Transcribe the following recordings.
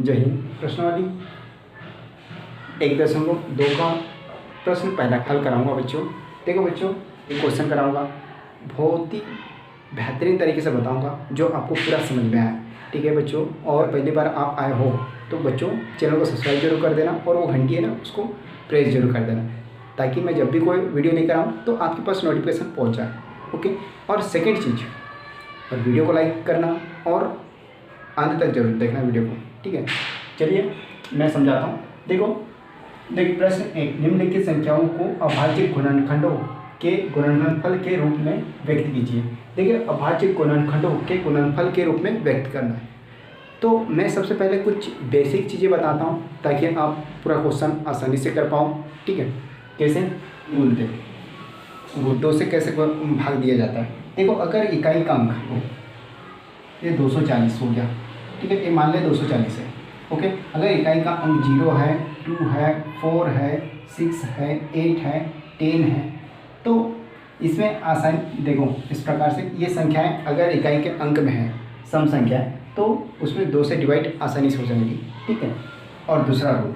जय हिंद। प्रश्नावली 1.2 का प्रश्न पहला हल कराऊंगा बच्चों। देखो बच्चों, एक क्वेश्चन कराऊंगा, बहुत ही बेहतरीन तरीके से बताऊंगा जो आपको पूरा समझ में आए। ठीक है बच्चों, और पहली बार आप आए हो तो बच्चों चैनल को सब्सक्राइब जरूर कर देना और वो घंटी है ना उसको प्रेस जरूर कर देना, ताकि मैं जब भी कोई वीडियो लेकर आऊँ तो आपके पास नोटिफिकेशन पहुँच जाए। ओके, और सेकेंड चीज़, और वीडियो को लाइक करना और अंत तक जरूर देखना वीडियो को। ठीक है, चलिए मैं समझाता हूँ। देखिए प्रश्न 1, निम्नलिखित संख्याओं को अभाज्य गुणनखंडों के गुणनफल के रूप में व्यक्त कीजिए। देखिए अभाज्य गुणनखंडों के गुणनफल के रूप में व्यक्त करना है। तो मैं सबसे पहले कुछ बेसिक चीज़ें बताता हूँ ताकि आप पूरा क्वेश्चन आसानी से कर पाओ। ठीक है, कैसे बोलते गुड्डों से कैसे भाग दिया जाता है। देखो अगर इकाई का अंक ये 240 हो गया, ठीक है, ये मान लें 240 है। ओके, अगर इकाई का अंक 0 है, 2 है, 4 है, 6 है, 8 है, 10 है, तो इसमें आसानी देखो इस प्रकार से ये संख्याएं अगर इकाई के अंक में है, सम संख्या है, तो उसमें 2 से डिवाइड आसानी से हो जाएगी। ठीक है, और दूसरा रूल,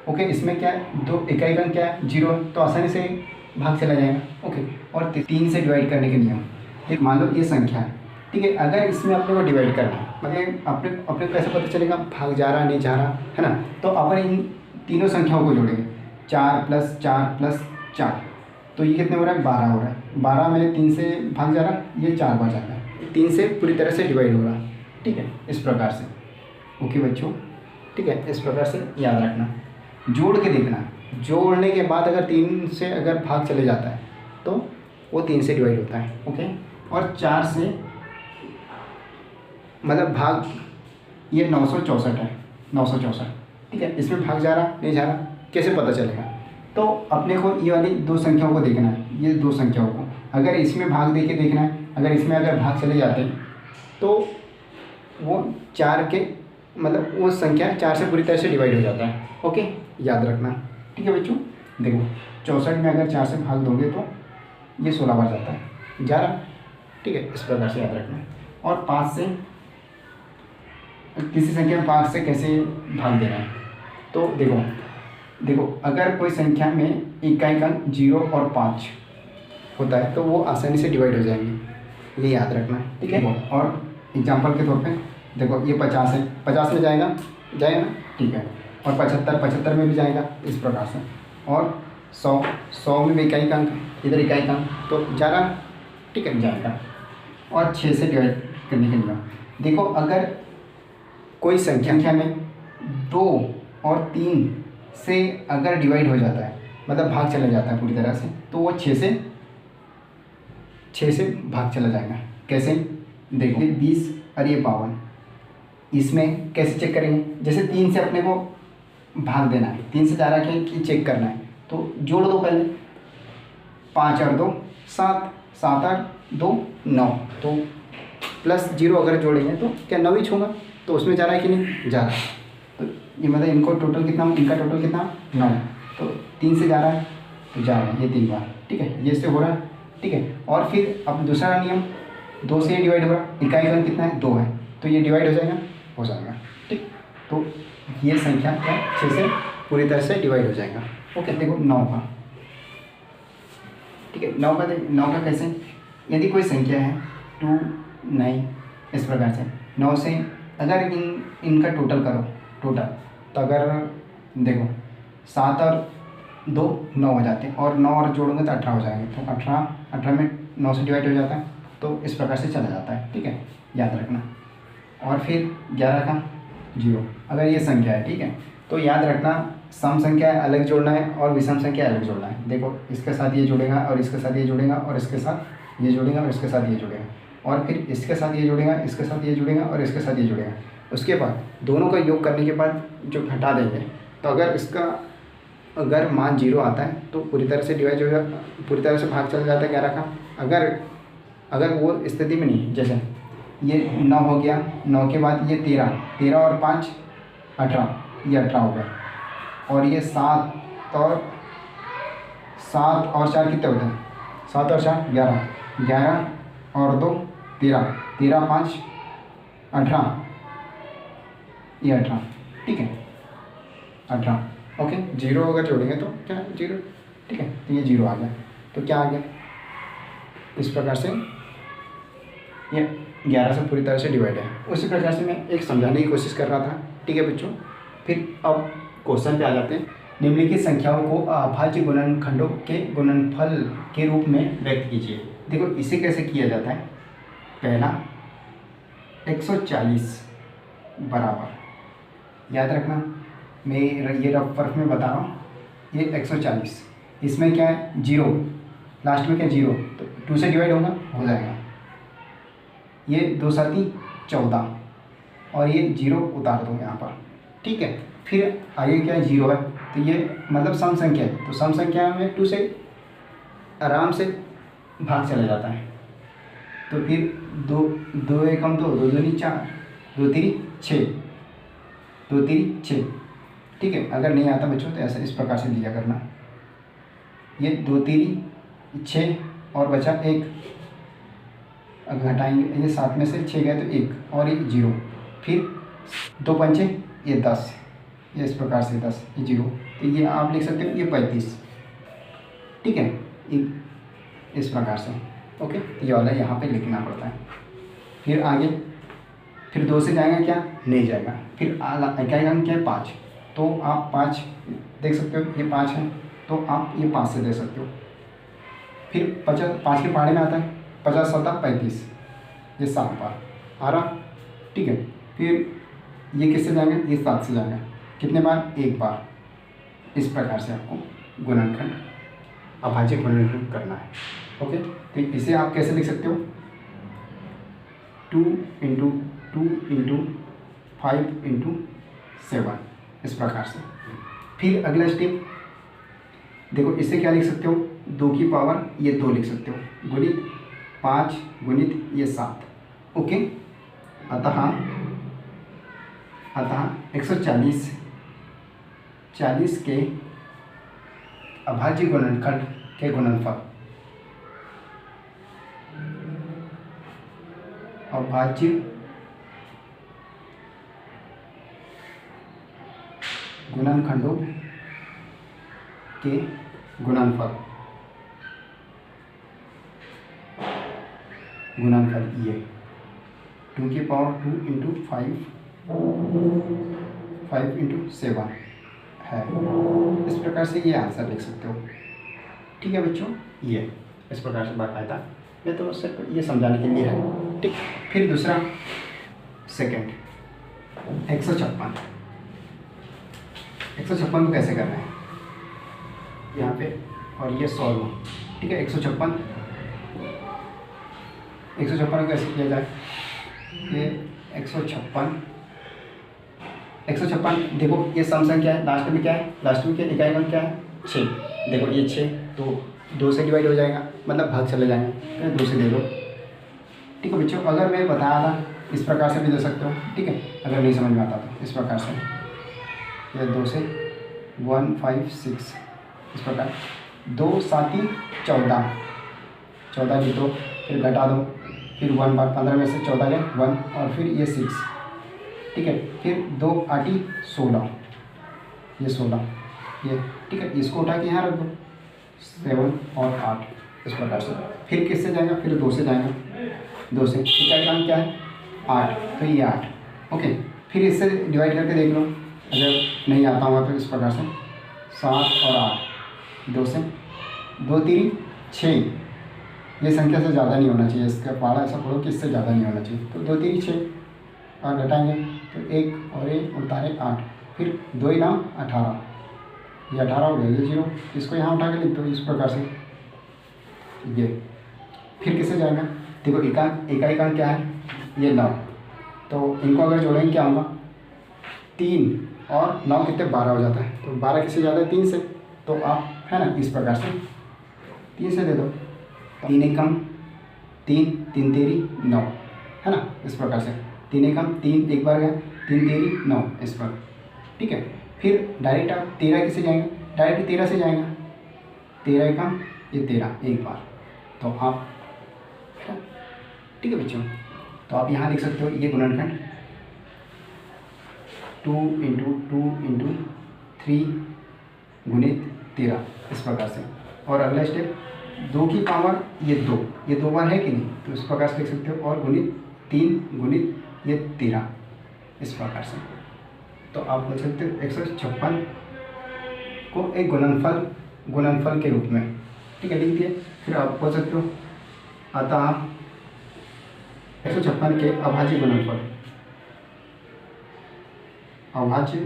ओके, इसमें क्या है, 2 इकाई का अंक क्या है 0, तो आसानी से भाग चला जाएगा। ओके, और 3 से डिवाइड करने के नियम, एक मान लो ये संख्या है, ठीक है, अगर इसमें अपने को डिवाइड करना है, मतलब अपने को कैसे पता चलेगा भाग जा रहा नहीं जा रहा है ना, तो अपन इन तीनों संख्याओं को जोड़ेंगे, 4 + 4 + 4, तो ये कितने हो रहा है 12 हो रहा है। 12 में 3 से भाग जा रहा है, ये 4 बार जा रहा है, 3 से पूरी तरह से डिवाइड हो रहा है। ठीक है, इस प्रकार से। ओके बच्चों, ठीक है, इस प्रकार से याद रखना, जोड़ के देखना, जोड़ने के बाद अगर 3 से अगर भाग चले जाता है तो वो 3 से डिवाइड होता है। ओके, और 4 से मतलब भाग ये 964 है, 964। ठीक है, इसमें भाग जा रहा नहीं जा रहा कैसे पता चलेगा, तो अपने को ये वाली 2 संख्याओं को देखना है, ये 2 संख्याओं को अगर इसमें भाग दे के देखना है, अगर इसमें अगर भाग चले जाते हैं तो वो 4 के मतलब वो संख्या 4 से पूरी तरह से डिवाइड हो जाता है। ओके, याद रखना। ठीक है बच्चों, देखो 64 में अगर 4 से भाग दोगे तो ये 16 बार जाता है, जा रहा। ठीक है, इस प्रकार से याद रखना। और 5 से किसी संख्या में 5 से कैसे भाग देना है, तो देखो अगर कोई संख्या में इकाई का अंक 0 और 5 होता है तो वो आसानी से डिवाइड हो जाएंगे, ये याद रखना। ठीक है, और एग्जांपल के तौर पे देखो ये 50 है, 50 में जाएगा ना, ठीक है, और 75 में भी जाएगा, इस प्रकार से। और 100 में भी इकाई का अंक, इधर इकाई का अंक तो जा रहा। ठीक है, जाएगा। और 6 से डिवाइड करने के नियम, देखो अगर कोई संख्या में 2 और 3 से अगर डिवाइड हो जाता है, मतलब भाग चला जाता है पूरी तरह से, तो वो 6 से भाग चला जाएगा। कैसे, देखो 20 और ये 52, इसमें कैसे चेक करेंगे, जैसे 3 से अपने को भाग देना है, 3 से जा रहा है कि चेक करना है, तो जोड़ दो पहले, 5 और 2 7, 7 और 2 9, तो +0 अगर जोड़ेंगे तो क्या 9 ही छूँगा, तो उसमें जा रहा है कि नहीं जा रहा है, तो ये मतलब इनका टोटल कितना 9, तो 3 से जा रहा है तो जा रहा है ये 3 बार। ठीक है, ये से हो रहा है। ठीक है, और फिर अब दूसरा नियम, 2 से ये डिवाइड हो रहा है, इकाई का कितना है 2 है, तो ये डिवाइड हो जाएगा। ठीक, तो ये संख्या क्या 6 से पूरी तरह से डिवाइड हो जाएगा। ओके, देखो 9 का, ठीक है, 9 का कैसे, यदि कोई संख्या है 2 9, इस प्रकार से 9 से अगर इनका टोटल करो, तो अगर देखो 7 और 2 9 हो जाते हैं, और 9 और जोड़ोगे तो 18 हो जाएंगे, तो 18 में 9 से डिवाइड हो जाता है, तो इस प्रकार से चला जाता है। ठीक है, याद रखना। और फिर 11 का 0, अगर ये संख्या है, ठीक है, तो याद रखना सम संख्या अलग जोड़ना है और विषम संख्या अलग जोड़ना है। देखो इसके साथ ये जुड़ेगा और इसके साथ ये जुड़ेगा और इसके साथ ये जुड़ेगा और इसके साथ ये जुड़ेगा, और फिर इसके साथ ये जुड़ेगा, इसके साथ ये जुड़ेगा और इसके साथ ये जुड़ेगा। उसके बाद दोनों का योग करने के बाद जो घटा देंगे, तो अगर इसका अगर मान 0 आता है तो पूरी तरह से डिवाइड हो जाता, पूरी तरह से भाग चला जाता है 11 का। अगर वो स्थिति में नहीं, जैसे ये 9 हो गया, 9 के बाद ये 13 और 5 18, ये 18 हो गया, और ये 7 और 4 कितने होते हैं, 7 और 4 11 और 2 13, 13 5 18, ये 18, ठीक है 18, ओके। 0 अगर जोड़ेंगे तो क्या 0, ठीक है, तो ये 0 आ गया। तो क्या आ गया, इस प्रकार से ये 11 से पूरी तरह से डिवाइड है। उसी प्रकार से मैं एक समझाने की कोशिश कर रहा था, ठीक है बच्चों। फिर अब क्वेश्चन पे आ जाते हैं। निम्नलिखित संख्याओं को अभाज्य गुणनखंडों के गुणनफल के रूप में व्यक्त कीजिए। देखो इसे कैसे किया जाता है। पहला 140 बराबर, याद रखना मैं ये रफ वर्क में बता रहा हूँ। ये 140, इसमें क्या है 0, लास्ट में क्या 0, तो 2 से डिवाइड होगा, हो जाएगा। ये 2 साथी 14 और ये 0 उतार दो यहाँ पर, ठीक है। फिर आगे क्या है 0 है, तो ये मतलब सम संख्या है, तो सम संख्या में 2 से आराम से भाग चला जाता है। तो फिर 2 एकम 2, 2 दूनी 4, 2 तीरी 6, 2 तीरी 6, ठीक है। अगर नहीं आता बच्चों तो ऐसा इस प्रकार से लिया करना। ये 2 तीरी 6 और बचा 1, अगर घटाएंगे ये 7 में से 6 गए तो 1 और ये 0, फिर 2 पंचे ये 10, ये इस प्रकार से 10, ये 0, तो ये आप लिख सकते हो ये 35, ठीक है, इस प्रकार से, ओके। ये वाला यहाँ पे लिखना पड़ता है। फिर आगे फिर 2 से जाएगा क्या, नहीं जाएगा। फिर क्या है 5, तो आप 5 देख सकते हो, ये 5 है तो आप ये 5 से दे सकते हो। फिर 5 के पहाड़े में आता है 50 7 35, ये 7 बार आ रहा, ठीक है। फिर ये किससे जाएंगे, ये 7 से जाएंगे, कितने बार, 1 बार। इस प्रकार से आपको गुणनखंड अभाज्य गुणनखंड करना है, ओके। तो इसे आप कैसे लिख सकते हो, 2 × 2 × 5 × 7, इस प्रकार से। फिर अगला स्टेप देखो, इससे क्या लिख सकते हो, 2 की पावर ये 2 लिख सकते हो, गुणित 5 गुणित ये 7, ओके। अतः 140 के अभाज्य गुणनखंड के गुणनफल, अभाज्य गुणनखंडों के गुणनफल ये 2 की पावर 2 × 5 × 7 है। इस प्रकार से ये आंसर लिख सकते हो, ठीक है बच्चों। ये इस प्रकार से बाकायदा, मैं तो सिर्फ ये समझाने के लिए है, ठीक। फिर दूसरा सेकंड 156 को कैसे करना है यहाँ पे, और ये सॉल्व, ठीक है। 156 को कैसे किया जाए, ये 156 देखो, ये सम संख्या है, लास्ट में क्या है, लास्ट में क्या इकाई मान क्या है 6, देखो ये 6, तो 2 से डिवाइड हो जाएगा, मतलब भाग चले जाएंगे, 2 से दे दो, ठीक है बच्चों। अगर मैं बताया था इस प्रकार से भी दे सकते हो, ठीक है। अगर नहीं समझ में आता तो इस प्रकार से, ये 2 से 1 5 6, इस प्रकार 2 7 14 लिख दो, फिर घटा दो, फिर 1 बार 15 में से 14 गए 1, और फिर ये 6, ठीक है। फिर 2 8 16, ये 16, ये ठीक है। इसको उठा के यहाँ रख दो, 7 और 8, इस प्रकार से। फिर किससे जाएगा, फिर 2 से जाएगा, 2 से इकाई काम क्या है 8, तो ये 8, ओके। फिर इससे डिवाइड करके देख लो, अगर नहीं आता होगा तो इस प्रकार से 7 और 8, 2 से 2 3 6, ये संख्या से ज़्यादा नहीं होना चाहिए, इसका पहाड़ा ऐसा पढ़ो कि इससे ज़्यादा नहीं होना चाहिए। तो 2 3 6 और घटाएंगे तो 1 और 1 उतारे 8, फिर 2 × 9 18, ये 18 हो गया, ये 0, इसको यहाँ उठा के लिख दो इस प्रकार से, ये। फिर किससे जाएगा, देखो इकाई का क्या है ये 9, तो इनको अगर जोड़ेंगे क्या होगा 3 और 9 कितने 12 हो जाता है, तो 12 किससे ज़्यादा है 3 से, तो आप है ना इस प्रकार से 3 से दे दो, 3 एकम 3 3 तेरी 9, है ना, इस प्रकार से 3 एकम 3 एक बार गया, 3 तेरी 9, इस पर, ठीक है। फिर डायरेक्ट आप 13 किससे जाएंगे, डायरेक्ट 13 से जाएगा, 13 एकम ये 13 एक बार, तो आप ठीक है बच्चों। तो आप यहाँ लिख सकते हो ये गुणनखंड 2 × 3 गुणित 13 इस प्रकार से। और अगला स्टेप 2 की पावर ये 2, ये 2 बार है कि नहीं, तो इस प्रकार से लिख सकते हो। और गुणित 3 गुणित ये 13 इस प्रकार से। तो आप बोल सकते हो 156 को एक गुणनफल के रूप में, ठीक है, लिख दिए। फिर आप बोल सकते हो अतः 156 के अभाज्य गुणनफल, अभाज्य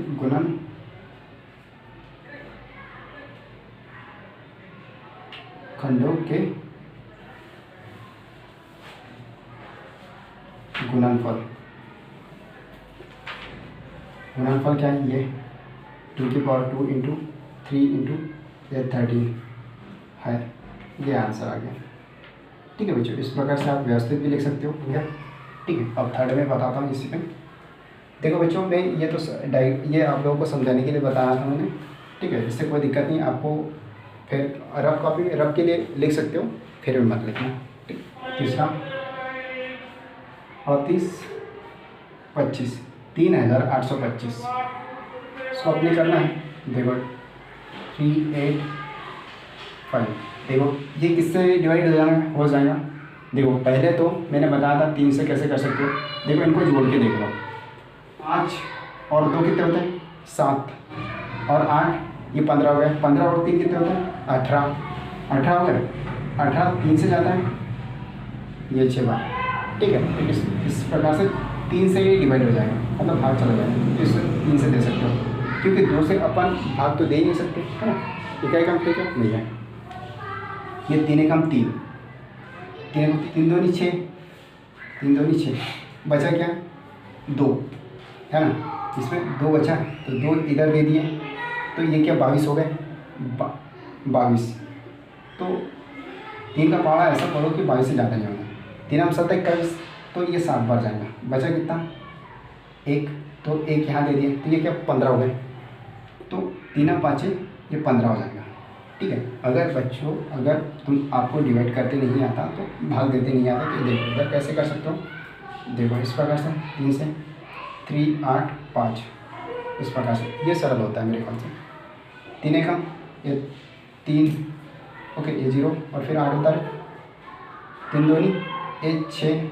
खंडों के गुणनफल क्या है, ये 2 की पावर 2 × 3 × ये 13 है। ये आंसर आ गया, ठीक है बच्चों। इस प्रकार से आप व्यवस्थित भी लिख सकते हो भैया, ठीक है। अब थर्ड में बताता हूँ इसी में। देखो बच्चों, मैं ये आप लोगों को समझाने के लिए बताया था मैंने, ठीक है। इससे कोई दिक्कत नहीं, आपको फिर रफ के लिए लिख सकते हो, फिर भी मत लिखना, ठीक। तीसरा 3825 3825 इसको अपने करना है। देखो 385, देखो ये किससे डिवाइड हो जाएगा। देखो पहले तो मैंने बताया था 3 से कैसे कर सकते हो। देखो इनको जोड़ के देख लो, 5 और 2 कितने होते हैं, 7 और 8 ये 15 हो गए। 15 और 3 कितने होते हैं, 18 हो गए। 18 3 से जाता है, ये 6 बार, ठीक है। इस प्रकार से 3 से ये डिवाइड हो जाएगा, मतलब भाग चला जाएगा। तो इस 3 से दे सकते हो, क्योंकि 2 से अपन भाग तो दे ही नहीं सकते, है ना। इकाई कम ठीक है, नहीं है। ये 3 एकम 3, 3 दूनी 6, 3 दूनी 6, बचा क्या 2, है ना। इसमें 2 बचा, तो 2 इधर दे दिए, तो ये क्या 22 हो गए, 22। तो 3 का पारा ऐसा पढ़ो कि 22 से ज़्यादा नहीं होगा। 3 7 21, तो ये 7 बार जाएगा। बचा कितना 1, तो 1 यहाँ दे दिए, तो ये क्या 15 हो गए। तो 3 5 ये 15 हो जाएगा, ठीक है। अगर बच्चों अगर आपको डिवाइड करते नहीं आता, तो भाग देते नहीं आता, तो देखो इधर कैसे कर सकते हो। देखो इस प्रकार से 3 से 3 8 5 इस प्रकार से, ये सरल होता है मेरे ख्याल से। 3 एकम ये 3, ओके, ये 0 और फिर 8 होता है। 3 दूनी ये 6,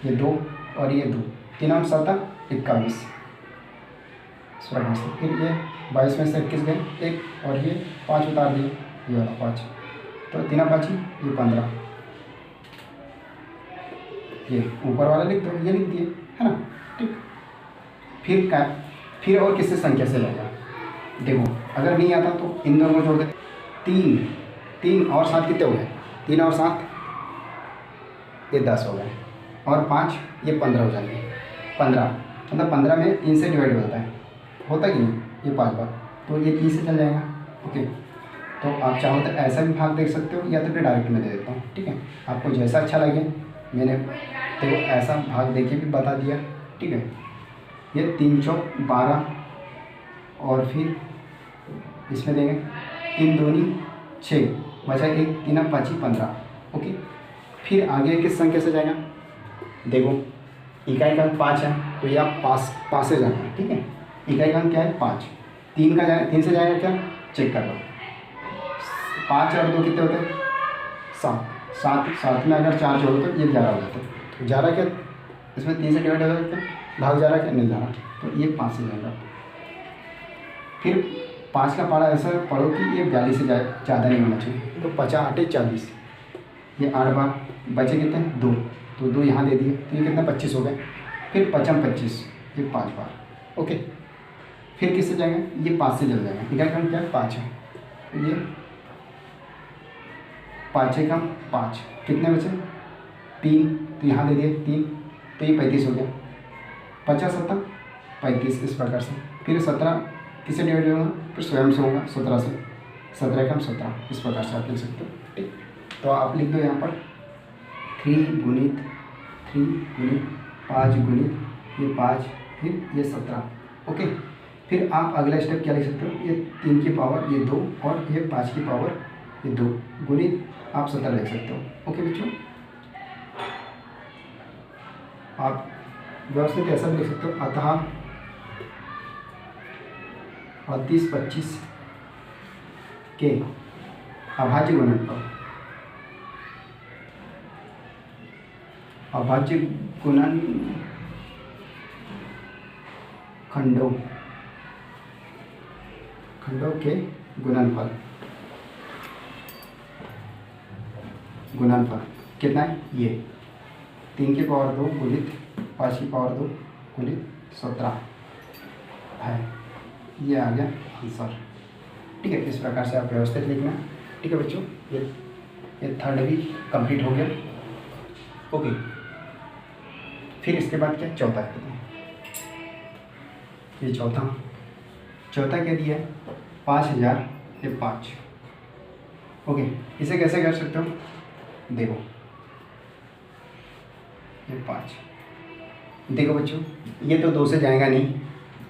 ये 2 और ये 2, 3 7 21 इस प्रकार से। फिर ये 22 में से 21 गए, 1 और ये 5 उतार दिए, ये वाला 5, तो 3 5 ये 15, ये ऊपर वाला लिख दो, ये लिख दिए, है ना, ठीक। फिर और किससे संख्या से लेगा। देखो अगर नहीं आता तो इन दोनों को जोड़ दे। 3 और 7 कितने हो गए, 3 और 7 ये 10 हो गए, और 5 ये 15 हो जाएंगे। 15 मतलब 15 में 3 से डिवाइड होता है, होता कि नहीं, ये 5 बार, तो ये 3 से चल जाएगा, ओके। तो आप चाहो तो ऐसा भी भाग देख सकते हो, या तो फिर डायरेक्ट में दे देता हूँ, ठीक है। आपको जैसा अच्छा लगे, मैंने तो ऐसा भाग दे के भी बता दिया, ठीक है। ये 3 चौक 12 और फिर इसमें देंगे 3 दूनी 6, बचा 1, 3 5 15, ओके। फिर आगे किस संख्या से जाएगा। देखो इकाई का 5 है, तो ये आप पास से जाना है, ठीक है। इकाई का क्या है 5, 3 का जाए 3 से जाएगा क्या, चेक कर लो। 5 और 2 कितने होते हैं, 7 में अगर 4 जोड़ो तो ये 11 हो जाते हैं। तो 11 क्या इसमें 3 से डिवाइड हो जाते हैं, भाग 11 क्या नहीं जा रहा, तो ये 5 से जाएगा। फिर 5 का पारा ऐसा पढ़ो कि ये 42 से ज़्यादा नहीं होना चाहिए, तो 50 8 40, ये 8 बार, बचे कितने 2, तो 2 यहाँ दे दिए, तो ये कितना 25 हो गए। फिर 5 25 ये 5 बार, ओके। फिर किससे जाएंगे, ये 5 से चल जाएगा, इकाई क्रम क्या है 5 है, तो ये 5 एकम 5, कितने बचे 3, तो यहाँ दे दिए 3, तो ये 35 हो गया। 50 7 35 इस प्रकार से। फिर 17 किससे डिवाइड होगा, फिर स्वयं से होगा 17 से, 17 एकम 17 इस प्रकार से आप लिख सकते हो, ठीक। तो आप लिख दो यहाँ पर 3 गुणित 5 गुणित ये 5, फिर ये 17, ओके। फिर आप अगला स्टेप क्या लिख सकते हो, ये 3 की पावर ये 2 और ये 5 की पावर ये 2 गुणित आप 17 लिख सकते हो, ओके बच्चों। आप व्यवस्थित ऐसा भी लिख सकते हो, अतः 38 25 के अभाज्य गुणनफल, अभाज्य गुणन खंडों के गुणनफल कितना है? ये 3 की पावर 2 गुणित 5 की पावर 2 गुणित 17 है। ये आ गया आंसर। ठीक है, इस प्रकार से आप व्यवस्थित लिखना। ठीक है बच्चों, ये थर्ड भी कंप्लीट हो गया। ओके, फिर इसके बाद क्या? चौथा करते हैं। ये चौथा क्या दिया है? 5000 ये 5। ओके, इसे कैसे कर सकते हो? देखो ये 5, देखो बच्चों, ये तो 2 से जाएगा नहीं,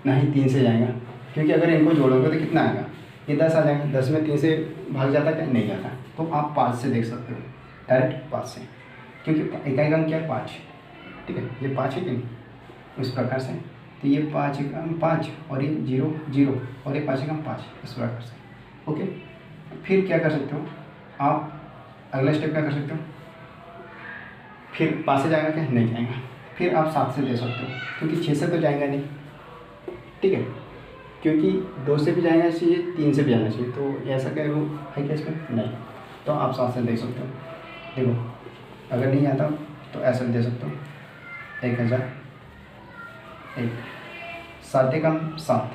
ना ही 3 से जाएगा, क्योंकि अगर इनको जोड़ोगे तो कितना आएगा? ये 10 आ जाएगा। 10 में 3 से भाग जाता क्या? नहीं जाता। तो आप 5 से देख सकते हो, डायरेक्ट 5 से, क्योंकि इकाई अंक क्या है? 5। ठीक है, ये 5 है कि नहीं? उस प्रकार से तो ये 5 एकम 5 और ये 0 0 और ये 5 एकम 5, इस प्रकार से। ओके, फिर क्या कर सकते हो आप? अगला स्टेप क्या कर सकते हो? फिर 5 से जाएगा क्या? नहीं जाएगा। फिर आप 7 से दे सकते हो, क्योंकि 6 से तो जाएगा नहीं। ठीक है, क्योंकि 2 से भी जाना चाहिए, 3 से भी जाना चाहिए, तो ऐसा क्या है क्या इसमें? नहीं। तो आप 7 से दे सकते हो। देखो, अगर नहीं आता तो ऐसे दे सकते हो, 1000 1 7 एकम 7,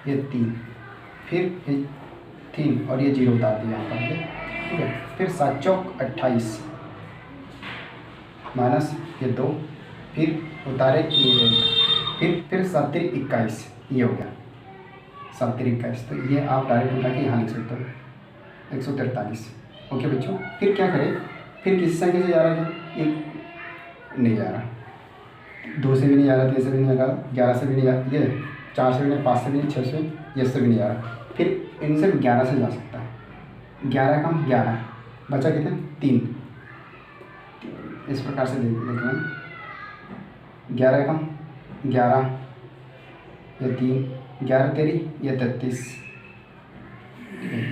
ये 3, फिर ये 3 और ये 0 उतार दिया यहाँ पर। ठीक है, फिर 7 चौक 28 माइनस ये 2, फिर उतारे ये 1, फिर 7 3 21, ये हो गया 7 3 21। तो ये आप डायरेक्ट उठा के यहाँ लिख सकते हो 143। ओके बच्चों, फिर क्या करें? फिर किसी संख्या से जा रहा है? ये नहीं जा रहा, 2 से भी नहीं जा रहा, 3 से भी नहीं जा रहा, 11 से भी नहीं जा रहा, ये 4 से भी नहीं, 5 से भी नहीं, 6 से, ये से भी नहीं जा रहा। फिर इनसे 11 से जा सकता है। 11 कम 11 बचा कितना? 3। इस प्रकार से देखना, 11 कम 11 ये 3, 11 तेरी ये 33,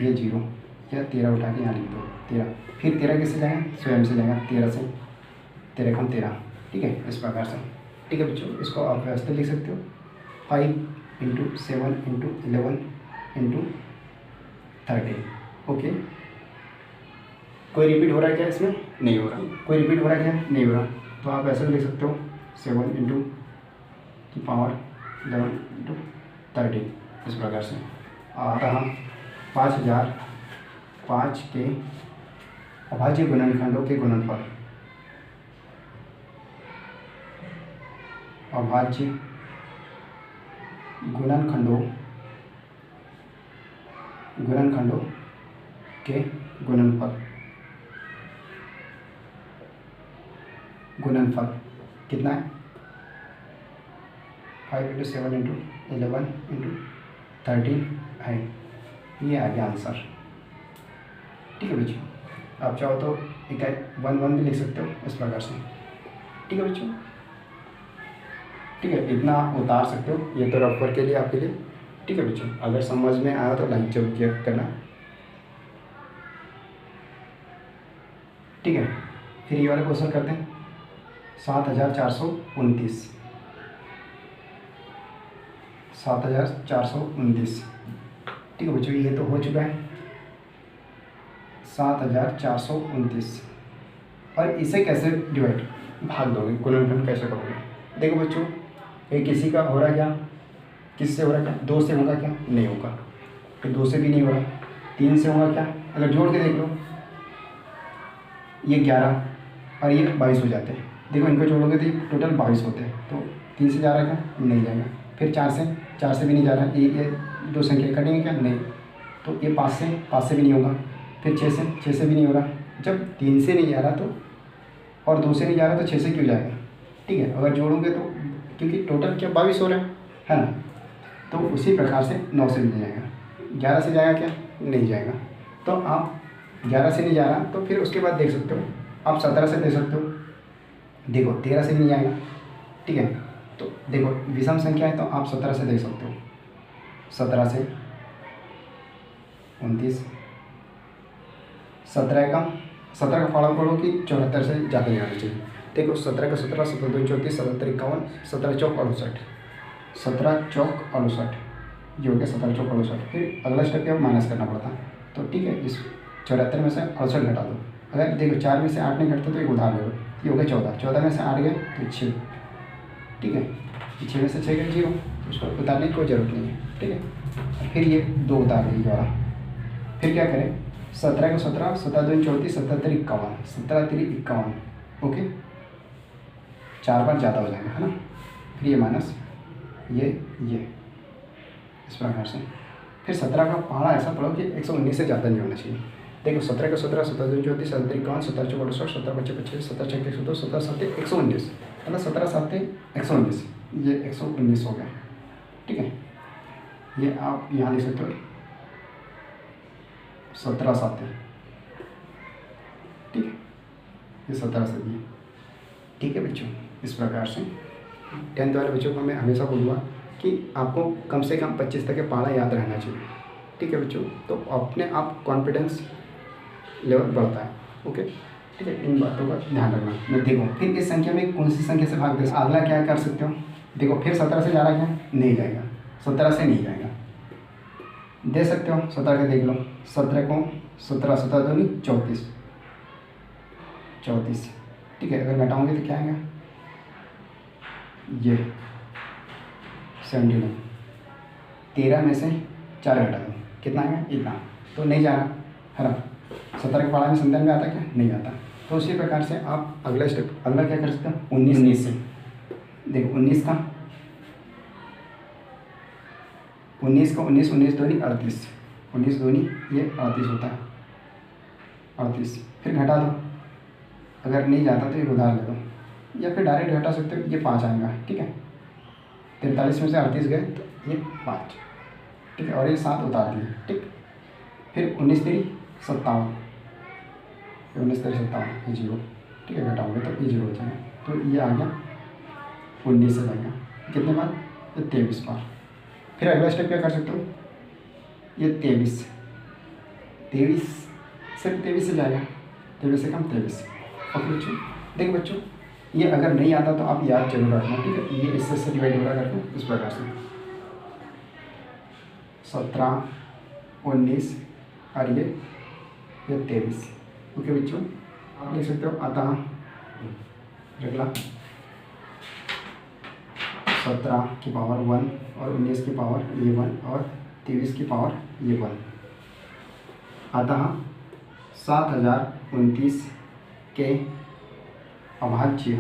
ये 0, या 13 उठा के यहाँ लिख दो 13। फिर 13 किससे जाएगा? स्वयं से जाएगा, 13 से, 13 कम 13। ठीक है, इस प्रकार से। ठीक है बच्चों, इसको आप व्यवस्थित लिख सकते हो, 5 × 7 × 11 × 13। ओके, कोई रिपीट हो रहा है क्या इसमें? नहीं हो रहा। कोई रिपीट हो रहा है क्या? नहीं हो रहा। तो आप ऐसे भी लिख सकते हो, 7 × 11 × 13, इस प्रकार से। अतः 5005 के अभाज्य गुणनखंडों के गुणनफल, अभाज्य गुणनखंडों के गुणनफल कितना है? 5 × 7 × 11 × 13 है। ये आ गया आंसर। ठीक है बच्चों, आप चाहो तो इकाई 1 भी लिख सकते हो इस प्रकार से। ठीक है बच्चों, ठीक है, इतना उतार सकते हो। ये तो रफ वर्क के लिए आपके लिए। ठीक है बच्चों, अगर समझ में आया तो लाइक जरूर किया करना। ठीक है, फिर ये वाला क्वेश्चन करते हैं। 7429, 7429। ठीक है बच्चों, ये तो हो चुका है 7429। और इसे कैसे डिवाइड भाग दोगे, गुणनखंड कैसे करोगे? देखो बच्चों, ये किसी का हो रहा है क्या? किससे हो रहा है क्या? 2 से होगा क्या? नहीं होगा। फिर 2 से भी नहीं हो रहा, 3 से होगा क्या? अगर जोड़ के देख लो, ये 11 और ये 22 हो जाते हैं। देखो, इनको जोड़ोगे तो टोटल 22 होते हैं। तो 3 से जा रहा है क्या? नहीं जाएगा। फिर 4 से भी नहीं जा रहा है। ये 2 संख्या कटेंगे क्या? नहीं। तो ये 5 से भी नहीं होगा। फिर 6 से भी नहीं हो रहा। जब 3 से नहीं जा रहा तो, और 2 से नहीं जा रहा तो 6 से क्यों जाएगा? ठीक है, अगर जोड़ोगे तो, क्योंकि टोटल क्या 22 हो रहा है ना। तो उसी प्रकार से 9 से भी नहीं जाएगा। 11 से जाएगा क्या? नहीं जाएगा। तो आप 11 से नहीं जा रहा तो फिर उसके बाद देख सकते हो आप 17 से दे सकते हो। देखो, 13 से भी नहीं जाएगा। ठीक है, तो देखो विषम संख्या है तो आप 17 से दे सकते हो। 17 से 29, 17 का फाड़ा पढ़ो कि 74 से ज़्यादा नहीं आना चाहिए। देखो 17 का 17, 17 2 34, 77 51, 17 चौक 68, 17 चौक 68, ये हो गया 17 चौक 68। फिर अगला स्टेप क्या माइनस करना पड़ता, तो ठीक है इस 74 में से 68 घटा दो। अगर देखो 4 में से 8 नहीं घटता तो एक उधार ले लो, ये हो गया 14, 14 में से 8 गए तो 6, ठीक है 6 में से 6 गए 0, उसको उतारने की कोई ज़रूरत नहीं है, ठीक है। फिर ये 2 उतार लीजिए दोबारा। फिर क्या करें, 17 को 17, 17 2 34, 17 3 51, 17 3 51, ओके 4 बार ज़्यादा हो जाएगा है ना। फिर ये माइनस ये इस प्रकार से। फिर 17 का पहाड़ा ऐसा पढ़ो कि 119 से ज़्यादा नहीं होना चाहिए। देखो 17 का 17, 17 2 34, 17 3 51, 17 चौक 68, 17 5 25, 17 6 102, 17 7 119, मतलब 17 7 119, ये 119 हो गया, ठीक है। ये आप यहाँ लिख सकते हो 17 7, ठीक है, ये 17 7 ये, ठीक है बच्चों। इस प्रकार से 10th वाले बच्चों को मैं हमेशा बोलूँगा कि आपको कम से कम 25 तक के पहाड़ा याद रहना चाहिए, ठीक है बच्चों। तो अपने आप कॉन्फिडेंस लेवल बढ़ता है, ओके, ठीक है। इन बातों का ध्यान रखना। मैं देखो फिर इस संख्या में कौन सी संख्या से भाग दे, अगला क्या कर सकते हो, देखो फिर 17 से जा रहा है क्या, नहीं जाएगा, 17 से नहीं जाएगा, दे सकते हो 17 का देख लो, 17 को 17, 17 2 34, 34, ठीक है। अगर घटाओगे तो क्या आएगा, ये 79, 13 में से 4 घटा दो, कितना आएगा इतना, तो नहीं जा रहा है ना। 17 के पहाड़ा में 97 आता क्या, नहीं आता। तो उसी प्रकार से आप अगला स्टेप, अगला क्या कर सकते हो, 19 से देखो 19 का 19 2 38, 19 2 ये 38 होता है, 38। फिर घटा दो, अगर नहीं जाता तो ये उधार ले दो, या फिर डायरेक्ट घटा सकते हो, ये 5 आएगा, ठीक है। 43 में से 38 गए तो ये 5, ठीक है, और ये 7 उतार दिए, ठीक। फिर 19 3 57, 19 3 57, ये 0, ठीक है, घटाओगे तो ये 0 हो जाएगा, तो ये आ गया 19 से जाएगा, कितने बार, ये 23 बार। फिर अगला स्टेप क्या कर सकते हो, ये 23 सिर्फ 23 से जाएगा, 23 से कम 23, और बच्चों देखो बच्चों ये अगर नहीं आता तो आप याद जरूर रखना, ठीक है। ये इससे से डिवाइड हो रहा करके इस प्रकार से 17 19 और ये 23, ओके बच्चों। आप लिख सकते हो अतः अगला 17 की पावर 1 और 19 की पावर ये 1 और 23 की पावर ये 1, अतः 7029 के अभाज्य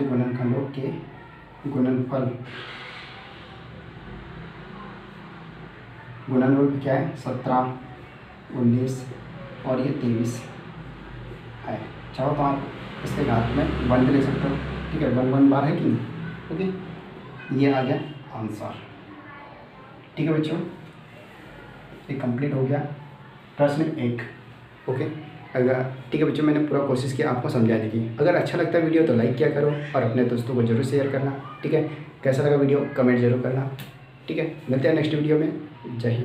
गुणनखंडों के गुणनफल क्या है, 17 19 और ये 23 है। चाहो तो आप इसके घात में 1 ले सकते हो, ठीक है, 1 1 बार है कि नहीं, ओके। ये आ गया आंसर, ठीक है बच्चों, ये कंप्लीट हो गया प्रश्न 1, ओके। अगर ठीक है बच्चों, मैंने पूरा कोशिश किया आपको समझाने की। अगर अच्छा लगता है वीडियो तो लाइक किया करो और अपने दोस्तों को जरूर शेयर करना, ठीक है। कैसा लगा वीडियो कमेंट जरूर करना, ठीक है। मिलते हैं नेक्स्ट वीडियो में, जय हिंद।